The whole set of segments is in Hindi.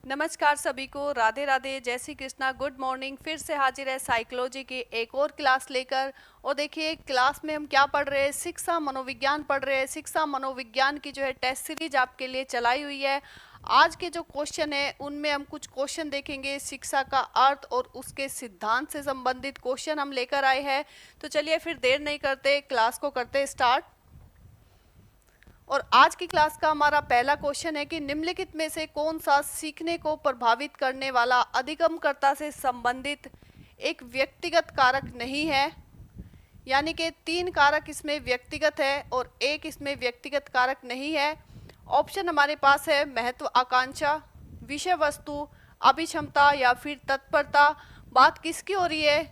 नमस्कार सभी को, राधे राधे, जय श्री कृष्णा, गुड मॉर्निंग। फिर से हाजिर है साइकोलॉजी की एक और क्लास लेकर। और देखिए क्लास में हम क्या पढ़ रहे हैं, शिक्षा मनोविज्ञान पढ़ रहे हैं। शिक्षा मनोविज्ञान की जो है टेस्ट सीरीज आपके लिए चलाई हुई है। आज के जो क्वेश्चन है उनमें हम कुछ क्वेश्चन देखेंगे, शिक्षा का अर्थ और उसके सिद्धांत से संबंधित क्वेश्चन हम लेकर आए हैं। तो चलिए फिर देर नहीं करते, क्लास को करते स्टार्ट। और आज की क्लास का हमारा पहला क्वेश्चन है कि निम्नलिखित में से कौन सा सीखने को प्रभावित करने वाला अधिगमकर्ता से संबंधित एक व्यक्तिगत कारक नहीं है। यानी कि 3 कारक इसमें व्यक्तिगत है और एक इसमें व्यक्तिगत कारक नहीं है। ऑप्शन हमारे पास है महत्व आकांक्षा, विषय वस्तु, अभिक्षमता या फिर तत्परता। बात किसकी हो रही है?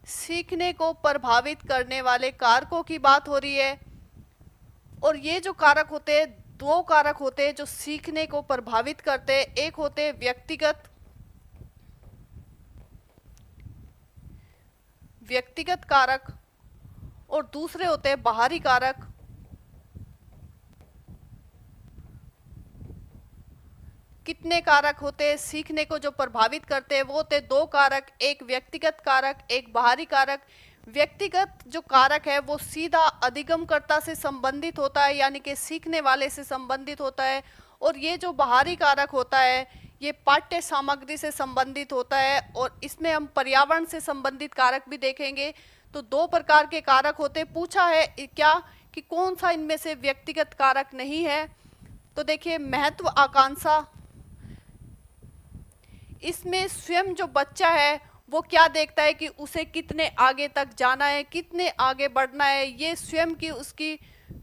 सीखने को प्रभावित करने वाले कारकों की बात हो रही है। और ये जो कारक होते हैं, 2 कारक होते हैं जो सीखने को प्रभावित करते हैं। एक होते हैं व्यक्तिगत कारक और दूसरे होते हैं बाहरी कारक। कितने कारक होते हैं सीखने को जो प्रभावित करते हैं? वो होते हैं 2 कारक, एक व्यक्तिगत कारक, एक बाहरी कारक। व्यक्तिगत जो कारक है वो सीधा अधिगमकर्ता से संबंधित होता है, यानी कि सीखने वाले से संबंधित होता है। और ये जो बाहरी कारक होता है ये पाठ्य सामग्री से संबंधित होता है। और इसमें हम पर्यावरण से संबंधित कारक भी देखेंगे। तो 2 प्रकार के कारक होते हैं। पूछा है क्या कि कौन सा इनमें से व्यक्तिगत कारक नहीं है? तो देखिए महत्व आकांक्षा, इसमें स्वयं जो बच्चा है वो क्या देखता है कि उसे कितने आगे तक जाना है, कितने आगे बढ़ना है। ये स्वयं की उसकी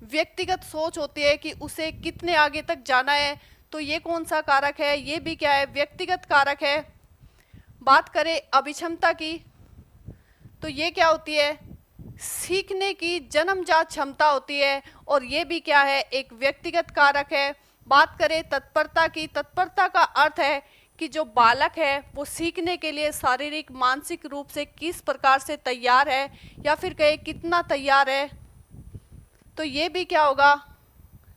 व्यक्तिगत सोच होती है कि उसे कितने आगे तक जाना है। तो ये कौन सा कारक है? ये भी क्या है? व्यक्तिगत कारक है। बात करें अभिक्षमता की, तो ये क्या होती है? सीखने की जन्मजात क्षमता होती है और ये भी क्या है? एक व्यक्तिगत कारक है। बात करें तत्परता की, तत्परता का अर्थ है कि जो बालक है वो सीखने के लिए शारीरिक मानसिक रूप से किस प्रकार से तैयार है, या फिर कहे कितना तैयार है। तो ये भी क्या होगा?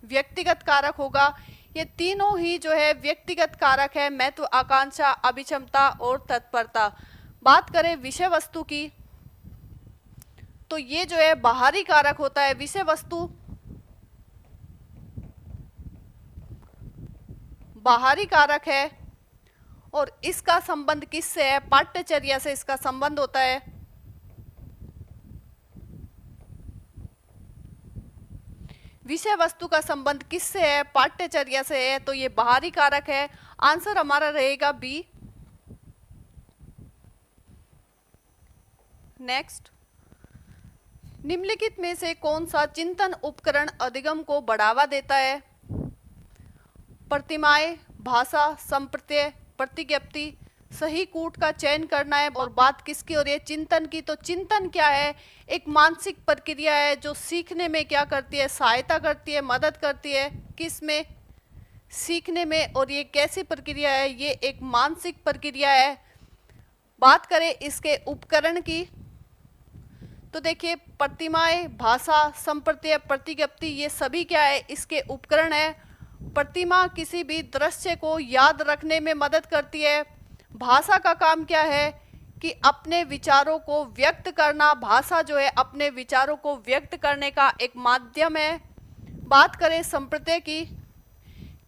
व्यक्तिगत कारक होगा। ये तीनों ही जो है व्यक्तिगत कारक है, महत्व आकांक्षा, अभिक्षमता और तत्परता। बात करें विषय वस्तु की, तो ये जो है बाहरी कारक होता है। विषय वस्तु बाहरी कारक है और इसका संबंध किससे है? पाठ्यचर्या से इसका संबंध होता है। विषय वस्तु का संबंध किससे है? पाठ्यचर्या से है। तो ये बाहरी कारक है। आंसर हमारा रहेगा बी। नेक्स्ट, निम्नलिखित में से कौन सा चिंतन उपकरण अधिगम को बढ़ावा देता है? प्रतिमाएं, भाषा, संप्रत्यय, प्रतिज्ञप्ति। सही कूट का चयन करना है। और बात किसकी हो रही है? चिंतन की। तो चिंतन क्या है? एक मानसिक प्रक्रिया है जो सीखने में क्या करती है? सहायता करती है, मदद करती है। किस में? सीखने में। और ये कैसी प्रक्रिया है? ये एक मानसिक प्रक्रिया है। बात करें इसके उपकरण की, तो देखिए प्रतिमाएं, भाषा, संप्रत्यय, प्रतिज्ञप्ति, ये सभी क्या है? इसके उपकरण है। प्रतिमा किसी भी दृश्य को याद रखने में मदद करती है। भाषा का काम क्या है? कि अपने विचारों को व्यक्त करना। भाषा जो है अपने विचारों को व्यक्त करने का एक माध्यम है। बात करें संप्रत्यय की,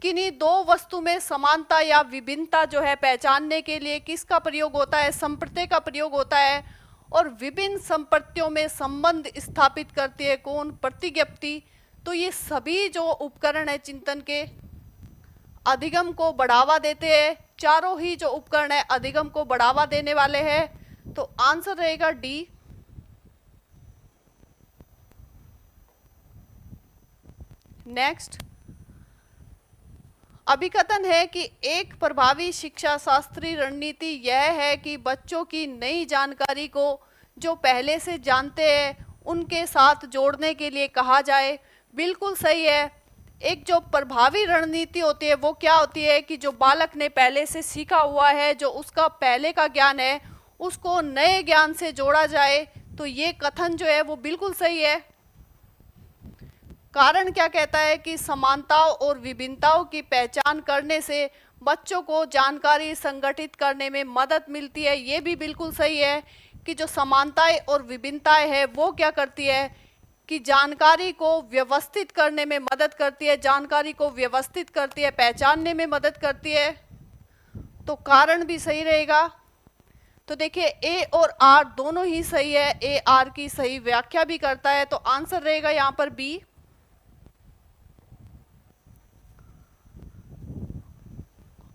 किन्हीं 2 वस्तु में समानता या विभिन्नता जो है पहचानने के लिए किसका प्रयोग होता है? संप्रत्यय का प्रयोग होता है। और विभिन्न संप्रत्यों में संबंध स्थापित करती है कौन? प्रतिज्ञप्ति। तो ये सभी जो उपकरण है चिंतन के अधिगम को बढ़ावा देते हैं। चारों ही जो उपकरण है अधिगम को बढ़ावा देने वाले हैं। तो आंसर रहेगा डी। नेक्स्ट, अभिकथन है कि एक प्रभावी शिक्षा शास्त्री रणनीति यह है कि बच्चों की नई जानकारी को जो पहले से जानते हैं उनके साथ जोड़ने के लिए कहा जाए। बिल्कुल सही है। एक जो प्रभावी रणनीति होती है वो क्या होती है? कि जो बालक ने पहले से सीखा हुआ है, जो उसका पहले का ज्ञान है, उसको नए ज्ञान से जोड़ा जाए। तो ये कथन जो है वो बिल्कुल सही है। कारण क्या कहता है? कि समानताओं और विभिन्नताओं की पहचान करने से बच्चों को जानकारी संगठित करने में मदद मिलती है। ये भी बिल्कुल सही है कि जो समानताएं और विभिन्नताएं है वो क्या करती है कि जानकारी को व्यवस्थित करने में मदद करती है, जानकारी को व्यवस्थित करती है, पहचानने में मदद करती है। तो कारण भी सही रहेगा। तो देखिए ए और आर दोनों ही सही है, ए आर की सही व्याख्या भी करता है, तो आंसर रहेगा यहां पर बी।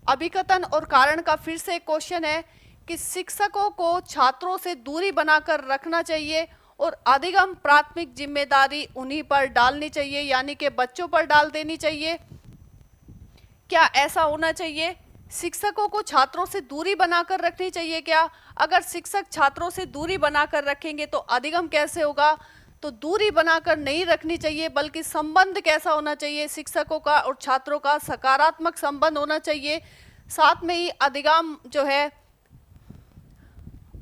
अभिकथन और कारण का फिर से क्वेश्चन है कि शिक्षकों को छात्रों से दूरी बनाकर रखना चाहिए और अधिगम प्राथमिक जिम्मेदारी उन्हीं पर डालनी चाहिए, यानी कि बच्चों पर डाल देनी चाहिए। क्या ऐसा होना चाहिए? शिक्षकों को छात्रों से दूरी बनाकर रखनी चाहिए क्या? अगर शिक्षक छात्रों से दूरी बनाकर रखेंगे तो अधिगम कैसे होगा? तो दूरी बनाकर नहीं रखनी चाहिए, बल्कि संबंध कैसा होना चाहिए? शिक्षकों का और छात्रों का सकारात्मक संबंध होना चाहिए। साथ में ही अधिगम जो है,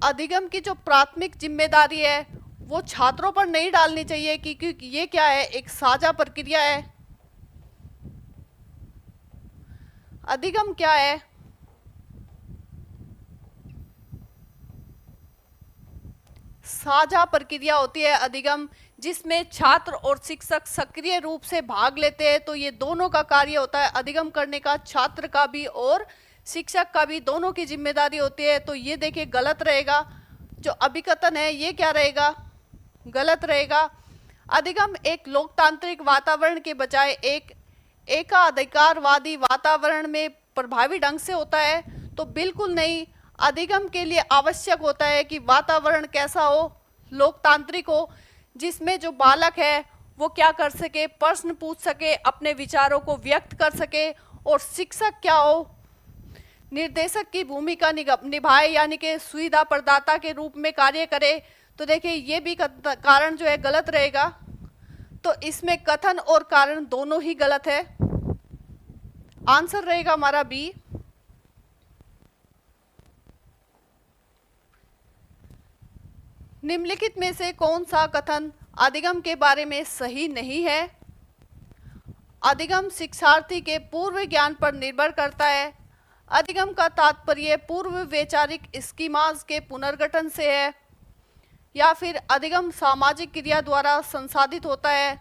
अधिगम की जो प्राथमिक जिम्मेदारी है वो छात्रों पर नहीं डालनी चाहिए, क्योंकि ये क्या है, एक साझा प्रक्रिया है। अधिगम क्या है? साझा प्रक्रिया होती है अधिगम, जिसमें छात्र और शिक्षक सक्रिय रूप से भाग लेते हैं। तो ये दोनों का कार्य होता है अधिगम करने का, छात्र का भी और शिक्षक का भी, दोनों की जिम्मेदारी होती है। तो ये देखिए गलत रहेगा, जो अभिकथन है ये क्या रहेगा, गलत रहेगा। अधिगम एक लोकतांत्रिक वातावरण के बजाय एक एकाधिकारवादी वातावरण में प्रभावी ढंग से होता है। तो बिल्कुल नहीं, अधिगम के लिए आवश्यक होता है कि वातावरण कैसा हो, लोकतांत्रिक हो, जिसमें जो बालक है वो क्या कर सके, प्रश्न पूछ सके, अपने विचारों को व्यक्त कर सके, और शिक्षक क्या हो, निर्देशक की भूमिका निभाए, यानी कि सुविधा प्रदाता के रूप में कार्य करे। तो देखिए ये भी कारण जो है गलत रहेगा। तो इसमें कथन और कारण दोनों ही गलत है, आंसर रहेगा हमारा बी। निम्नलिखित में से कौन सा कथन अधिगम के बारे में सही नहीं है? अधिगम शिक्षार्थी के पूर्व ज्ञान पर निर्भर करता है। अधिगम का तात्पर्य पूर्व वैचारिक स्कीमास के पुनर्गठन से है, या फिर अधिगम सामाजिक क्रिया द्वारा संसाधित होता है।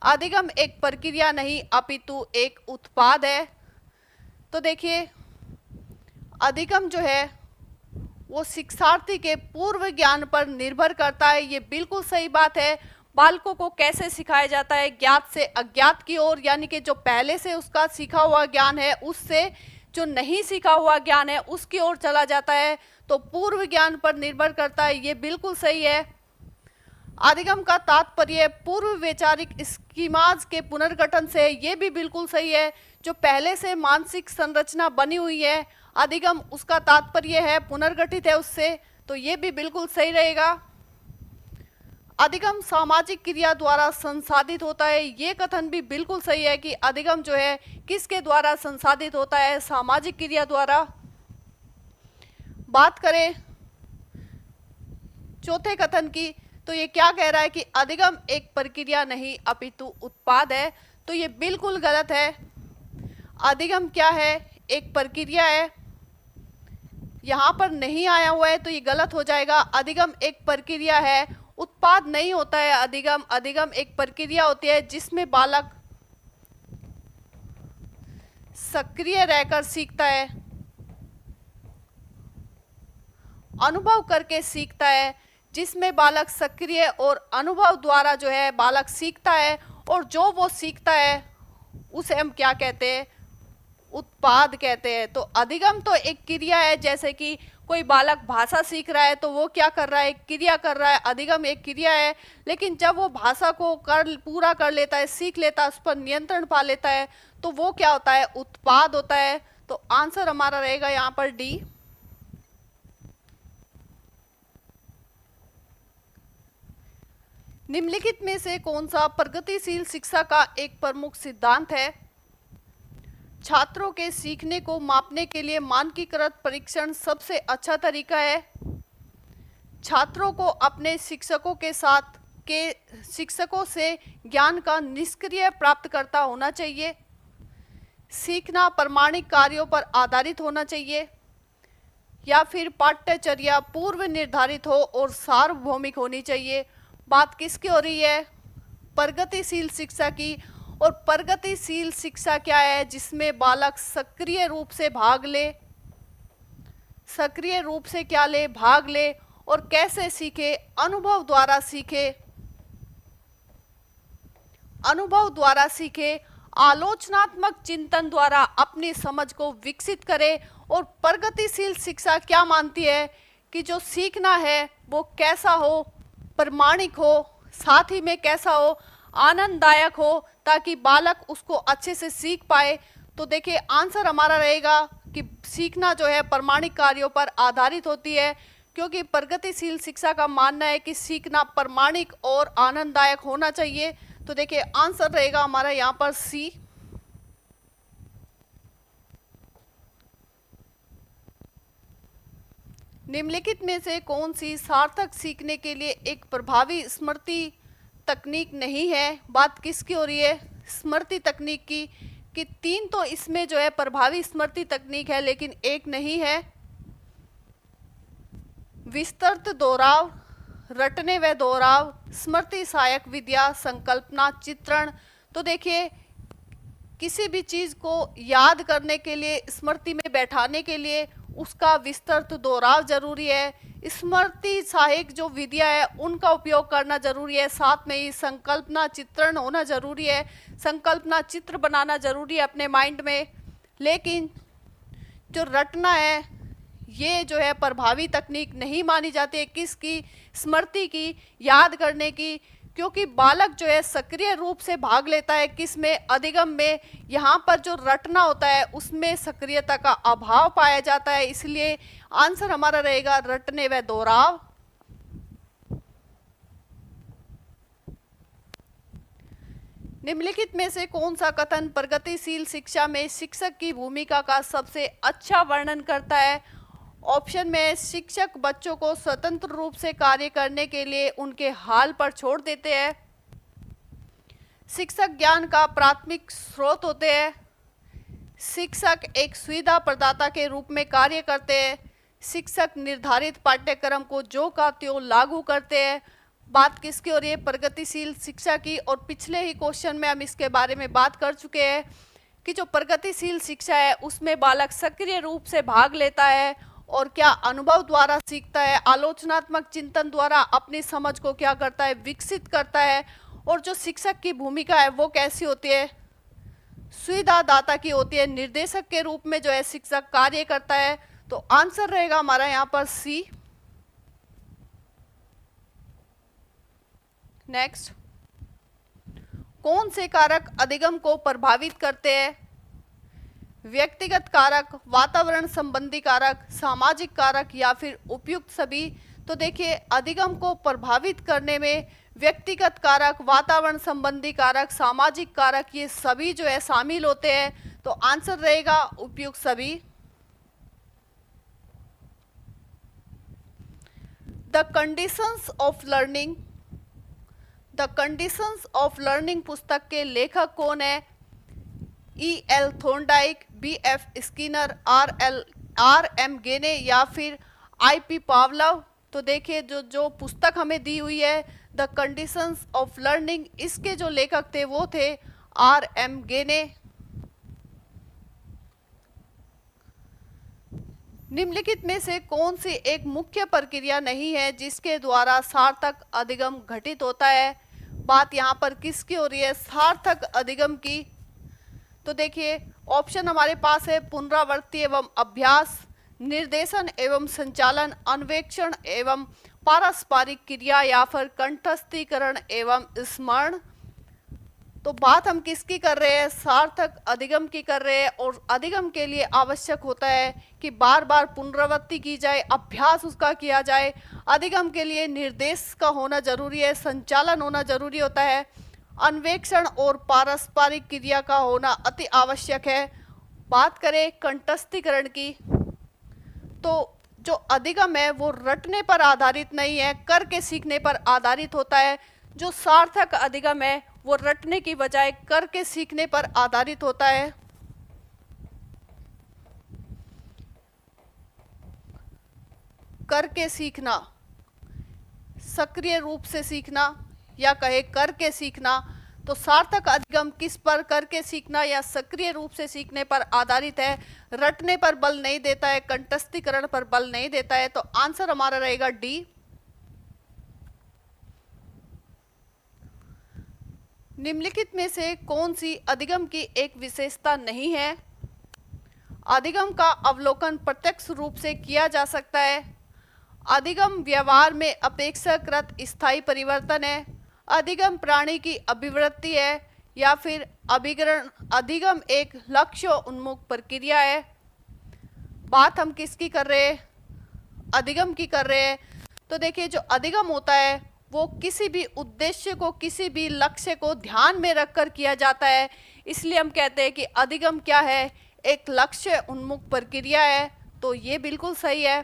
अधिगम एक प्रक्रिया नहीं अपितु एक उत्पाद है। तो देखिए अधिगम जो है वो शिक्षार्थी के पूर्व ज्ञान पर निर्भर करता है, ये बिल्कुल सही बात है। बालकों को कैसे सिखाया जाता है, ज्ञात से अज्ञात की ओर, यानी कि जो पहले से उसका सीखा हुआ ज्ञान है उससे जो नहीं सीखा हुआ ज्ञान है उसकी ओर चला जाता है। तो पूर्व ज्ञान पर निर्भर करता है, ये बिल्कुल सही है। अधिगम का तात्पर्य पूर्व वैचारिक स्कीमाज के पुनर्गठन से, ये भी बिल्कुल सही है। जो पहले से मानसिक संरचना बनी हुई है, अधिगम उसका तात्पर्य है पुनर्गठित है उससे, तो ये भी बिल्कुल सही रहेगा। अधिगम सामाजिक क्रिया द्वारा संसाधित होता है, ये कथन भी बिल्कुल सही है कि अधिगम जो है किसके द्वारा संसाधित होता है, सामाजिक क्रिया द्वारा। बात करें चौथे कथन की, तो ये क्या कह रहा है कि अधिगम एक प्रक्रिया नहीं अपितु उत्पाद है, तो ये बिल्कुल गलत है। अधिगम क्या है, एक प्रक्रिया है, यहाँ पर नहीं आया हुआ है तो ये गलत हो जाएगा। अधिगम एक प्रक्रिया है, उत्पाद नहीं होता है अधिगम। अधिगम एक प्रक्रिया होती है जिसमें बालक सक्रिय रहकर सीखता है, अनुभव करके सीखता है, जिसमें बालक सक्रिय और अनुभव द्वारा जो है बालक सीखता है, और जो वो सीखता है उसे हम क्या कहते हैं, उत्पाद कहते हैं। तो अधिगम तो एक क्रिया है, जैसे कि कोई बालक भाषा सीख रहा है तो वो क्या कर रहा है, क्रिया कर रहा है। अधिगम एक क्रिया है, लेकिन जब वो भाषा को पूरा कर लेता है, सीख लेता है, उस पर नियंत्रण पा लेता है, तो वो क्या होता है, उत्पाद होता है। तो आंसर हमारा रहेगा यहाँ पर डी। निम्नलिखित में से कौन सा प्रगतिशील शिक्षा का एक प्रमुख सिद्धांत है? छात्रों के सीखने को मापने के लिए मानकीकृत परीक्षण सबसे अच्छा तरीका है। छात्रों को अपने शिक्षकों से ज्ञान का निष्क्रिय प्राप्तकर्ता होना चाहिए। सीखना प्रामाणिक कार्यों पर आधारित होना चाहिए, या फिर पाठ्यचर्या पूर्व निर्धारित हो और सार्वभौमिक होनी चाहिए। बात किसकी हो रही है? प्रगतिशील शिक्षा की। और प्रगतिशील शिक्षा क्या है? जिसमें बालक सक्रिय रूप से भाग ले, सक्रिय रूप से क्या ले? भाग ले। और कैसे सीखे? अनुभव द्वारा सीखे, अनुभव द्वारा सीखे, आलोचनात्मक चिंतन द्वारा अपनी समझ को विकसित करे। और प्रगतिशील शिक्षा क्या मानती है कि जो सीखना है वो कैसा हो? प्रामाणिक हो, साथ ही में कैसा हो? आनंददायक हो, ताकि बालक उसको अच्छे से सीख पाए। तो देखिए आंसर हमारा रहेगा कि सीखना जो है प्रामाणिक कार्यों पर आधारित होती है, क्योंकि प्रगतिशील शिक्षा का मानना है कि सीखना प्रामाणिक और आनंददायक होना चाहिए। तो देखिए आंसर रहेगा हमारा यहाँ पर सी। निम्नलिखित में से कौन सी सार्थक सीखने के लिए एक प्रभावी स्मृति तकनीक नहीं है? बात किसकी हो रही है? स्मृति तकनीक की। कि 3 तो इसमें जो है प्रभावी स्मृति तकनीक है, लेकिन एक नहीं है। विस्तृत दोहराव, रटने व दोहराव, स्मृति सहायक विद्या, संकल्पना, चित्रण। तो देखिए किसी भी चीज को याद करने के लिए, स्मृति में बैठाने के लिए उसका विस्तृत दोहराव जरूरी है। स्मृति सहायक जो विधियां है उनका उपयोग करना जरूरी है। साथ में ही संकल्पना चित्रण होना जरूरी है, संकल्पना चित्र बनाना जरूरी है अपने माइंड में। लेकिन जो रटना है ये जो है प्रभावी तकनीक नहीं मानी जाती है। किसकी? स्मृति की, याद करने की। क्योंकि बालक जो है सक्रिय रूप से भाग लेता है किस में? अधिगम में। यहाँ पर जो रटना होता है उसमें सक्रियता का अभाव पाया जाता है, इसलिए आंसर हमारा रहेगा रटने व दोहराव। निम्नलिखित में से कौन सा कथन प्रगतिशील शिक्षा में शिक्षक की भूमिका का सबसे अच्छा वर्णन करता है? ऑप्शन में शिक्षक बच्चों को स्वतंत्र रूप से कार्य करने के लिए उनके हाल पर छोड़ देते हैं। शिक्षक ज्ञान का प्राथमिक स्रोत होते हैं। शिक्षक एक सुविधा प्रदाता के रूप में कार्य करते हैं। शिक्षक निर्धारित पाठ्यक्रम को जो का त्यों लागू करते हैं। बात किसकी हो रही है? प्रगतिशील शिक्षा की। और पिछले ही क्वेश्चन में हम इसके बारे में बात कर चुके हैं कि जो प्रगतिशील शिक्षा है उसमें बालक सक्रिय रूप से भाग लेता है और क्या अनुभव द्वारा सीखता है, आलोचनात्मक चिंतन द्वारा अपनी समझ को क्या करता है? विकसित करता है। और जो शिक्षक की भूमिका है वो कैसी होती है? सुविधादाता की होती है। निर्देशक के रूप में जो है शिक्षक कार्य करता है। तो आंसर रहेगा हमारा यहाँ पर सी। नेक्स्ट, कौन से कारक अधिगम को प्रभावित करते हैं? व्यक्तिगत कारक, वातावरण संबंधी कारक, सामाजिक कारक या फिर उपयुक्त सभी। तो देखिए अधिगम को प्रभावित करने में व्यक्तिगत कारक, वातावरण संबंधी कारक, सामाजिक कारक ये सभी जो है शामिल होते हैं। तो आंसर रहेगा उपयुक्त सभी। The conditions of learning, the conditions of learning पुस्तक के लेखक कौन है? E.L. Thorndike, B.F. Skinner, R.M. गेने या फिर I.P. पावलोव। तो देखिए जो पुस्तक हमें दी हुई है द कंडीशंस ऑफ लर्निंग, इसके जो लेखक थे वो थे R.M. गेने। निम्नलिखित में से कौन सी एक मुख्य प्रक्रिया नहीं है जिसके द्वारा सार्थक अधिगम घटित होता है? बात यहाँ पर किसकी हो रही है? सार्थक अधिगम की। तो देखिए ऑप्शन हमारे पास है पुनरावृत्ति एवं अभ्यास, निर्देशन एवं संचालन, अन्वेक्षण एवं पारस्परिक क्रिया या फिर कंठस्थीकरण एवं स्मरण। तो बात हम किसकी कर रहे हैं? सार्थक अधिगम की कर रहे हैं। और अधिगम के लिए आवश्यक होता है कि बार बार पुनरावृत्ति की जाए, अभ्यास उसका किया जाए। अधिगम के लिए निर्देश का होना जरूरी है, संचालन होना जरूरी होता है, अन्वेक्षण और पारस्परिक क्रिया का होना अति आवश्यक है। बात करें कंठस्थीकरण की, तो जो अधिगम है वो रटने पर आधारित नहीं है, करके सीखने पर आधारित होता है। जो सार्थक अधिगम है वो रटने की बजाय करके सीखने पर आधारित होता है। करके सीखना, सक्रिय रूप से सीखना या कहे करके सीखना, तो सार्थक अधिगम किस पर, करके सीखना या सक्रिय रूप से सीखने पर आधारित है, रटने पर बल नहीं देता है, कंठस्थीकरण पर बल नहीं देता है। तो आंसर हमारा रहेगा डी। निम्नलिखित में से कौन सी अधिगम की एक विशेषता नहीं है? अधिगम का अवलोकन प्रत्यक्ष रूप से किया जा सकता है। अधिगम व्यवहार में अपेक्षाकृत स्थायी परिवर्तन है। अधिगम प्राणी की अभिवृत्ति है या फिर अभिग्रहण। अधिगम एक लक्ष्य उन्मुख प्रक्रिया है। बात हम किसकी कर रहे हैं? अधिगम की कर रहे हैं। तो देखिए, जो अधिगम होता है वो किसी भी उद्देश्य को, किसी भी लक्ष्य को ध्यान में रखकर किया जाता है। इसलिए हम कहते हैं कि अधिगम क्या है? एक लक्ष्य उन्मुख प्रक्रिया है। तो ये बिल्कुल सही है।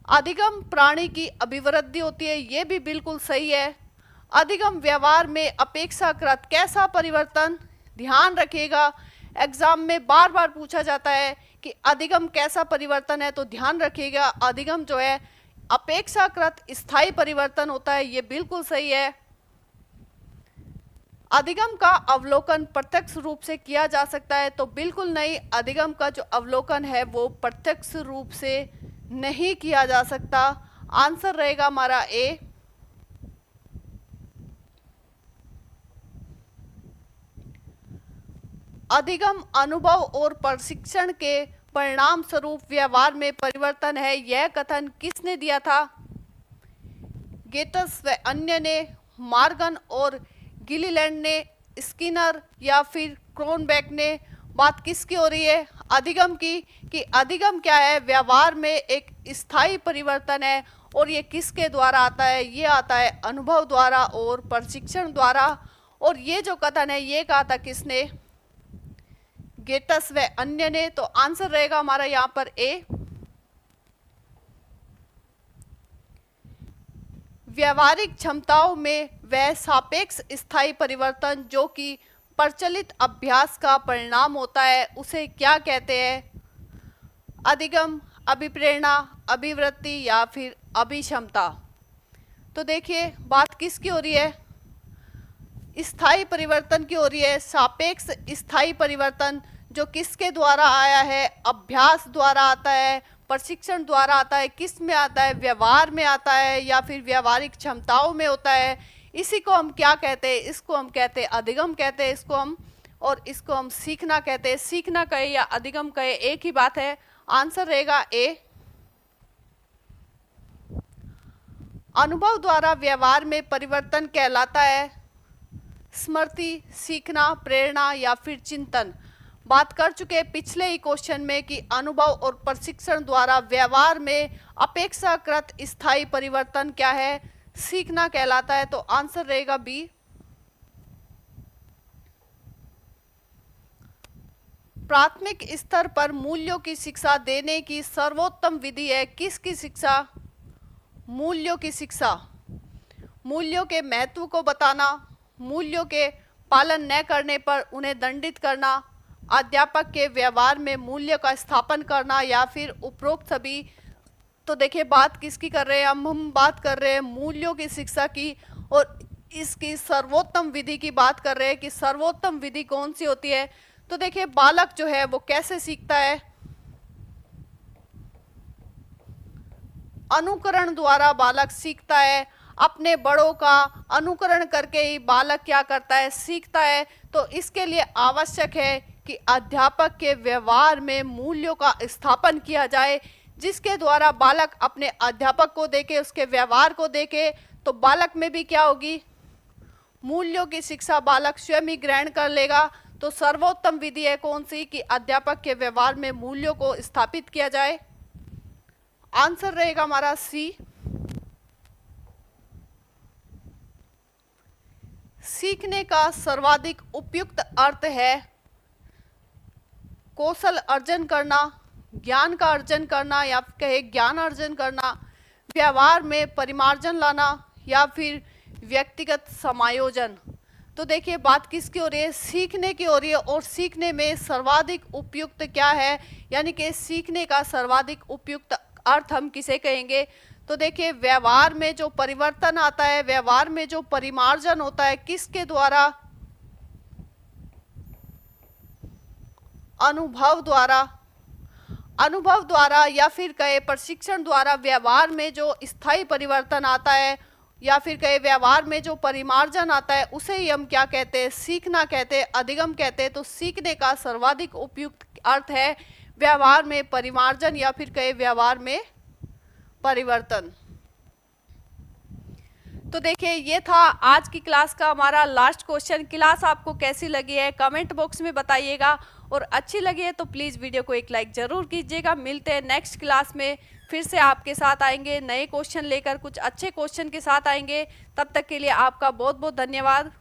अधिगम प्राणी की अभिवृद्धि होती है, ये भी बिल्कुल सही है। अधिगम व्यवहार में अपेक्षाकृत कैसा परिवर्तन? ध्यान रखिएगा, एग्जाम में बार बार पूछा जाता है कि अधिगम कैसा परिवर्तन है, तो ध्यान रखिएगा अधिगम जो है अपेक्षाकृत स्थायी परिवर्तन होता है, ये बिल्कुल सही है। अधिगम का अवलोकन प्रत्यक्ष रूप से किया जा सकता है, तो बिल्कुल नहीं, अधिगम का जो अवलोकन है वो प्रत्यक्ष रूप से नहीं किया जा सकता। आंसर रहेगा हमारा ए। अधिगम अनुभव और प्रशिक्षण के परिणाम स्वरूप व्यवहार में परिवर्तन है, यह कथन किसने दिया था? गेटस व अन्य ने, मॉर्गन और गिलीलैंड ने, स्किनर या फिर क्रोनबेक ने। बात किसकी हो रही है? अधिगम की, कि अधिगम क्या है? व्यवहार में एक स्थायी परिवर्तन है। और ये किसके द्वारा आता है? ये आता है अनुभव द्वारा और प्रशिक्षण द्वारा। और ये जो कथन है ये कहा था किसने? गेटस व अन्य ने। तो आंसर रहेगा हमारा यहाँ पर ए। व्यवहारिक क्षमताओं में वह सापेक्ष स्थायी परिवर्तन जो कि प्रचलित अभ्यास का परिणाम होता है, उसे क्या कहते हैं? अधिगम, अभिप्रेरणा, अभिवृत्ति या फिर अभिक्षमता। तो देखिए, बात किसकी हो रही है? स्थायी परिवर्तन की हो रही है। सापेक्ष स्थायी परिवर्तन जो किसके द्वारा आया है? अभ्यास द्वारा आता है, प्रशिक्षण द्वारा आता है। किस में आता है? व्यवहार में आता है या फिर व्यवहारिक क्षमताओं में होता है। इसी को हम क्या कहते हैं? इसको हम कहते हैं अधिगम कहते हैं इसको हम, और इसको हम सीखना कहते हैं। सीखना कहे या अधिगम कहे एक ही बात है। आंसर रहेगा ए। अनुभव द्वारा व्यवहार में परिवर्तन कहलाता है स्मृति, सीखना, प्रेरणा या फिर चिंतन। बात कर चुके हैं पिछले ही क्वेश्चन में कि अनुभव और प्रशिक्षण द्वारा व्यवहार में अपेक्षाकृत स्थायी परिवर्तन क्या है? सीखना कहलाता है। तो आंसर रहेगा बी। प्राथमिक स्तर पर मूल्यों की शिक्षा देने की सर्वोत्तम विधि है किसकी शिक्षा? मूल्यों की शिक्षा। मूल्यों के महत्व को बताना, मूल्यों के पालन न करने पर उन्हें दंडित करना, अध्यापक के व्यवहार में मूल्य का स्थापन करना या फिर उपरोक्त सभी। तो देखिए, बात किसकी कर रहे हैं हम बात कर रहे हैं मूल्यों की शिक्षा की, और इसकी सर्वोत्तम विधि की बात कर रहे हैं कि सर्वोत्तम विधि कौन सी होती है। तो देखिए, बालक जो है वो कैसे सीखता है? अनुकरण द्वारा बालक सीखता है। अपने बड़ों का अनुकरण करके ही बालक क्या करता है? सीखता है। तो इसके लिए आवश्यक है कि अध्यापक के व्यवहार में मूल्यों का स्थापन किया जाए, जिसके द्वारा बालक अपने अध्यापक को देखे, उसके व्यवहार को देखे, तो बालक में भी क्या होगी? मूल्यों की शिक्षा बालक स्वयं ही ग्रहण कर लेगा। तो सर्वोत्तम विधि है कौन सी? कि अध्यापक के व्यवहार में मूल्यों को स्थापित किया जाए। आंसर रहेगा हमारा सी। सीखने का सर्वाधिक उपयुक्त अर्थ है कौशल अर्जन करना, ज्ञान का अर्जन करना या कहे ज्ञान अर्जन करना, व्यवहार में परिमार्जन लाना या फिर व्यक्तिगत समायोजन। तो देखिए, बात किसकी हो रही है? सीखने की हो रही है। और सीखने में सर्वाधिक उपयुक्त क्या है? यानी कि सीखने का सर्वाधिक उपयुक्त अर्थ हम किसे कहेंगे? तो देखिए व्यवहार में जो परिवर्तन आता है, व्यवहार में जो परिमार्जन होता है, किसके द्वारा? अनुभव द्वारा, अनुभव द्वारा या फिर कहे प्रशिक्षण द्वारा व्यवहार में जो स्थायी परिवर्तन आता है या फिर कहे व्यवहार में जो परिमार्जन आता है उसे ही हम क्या कहते हैं? सीखना कहते हैं, अधिगम कहते हैं। तो सीखने का सर्वाधिक उपयुक्त अर्थ है व्यवहार में परिमार्जन या फिर कहे व्यवहार में परिवर्तन। तो देखिए ये था आज की क्लास का हमारा लास्ट क्वेश्चन। क्लास आपको कैसी लगी है कमेंट बॉक्स में बताइएगा, और अच्छी लगी है तो प्लीज़ वीडियो को एक लाइक ज़रूर कीजिएगा। मिलते हैं नेक्स्ट क्लास में, फिर से आपके साथ आएंगे नए क्वेश्चन लेकर, कुछ अच्छे क्वेश्चन के साथ आएंगे। तब तक के लिए आपका बहुत बहुत धन्यवाद।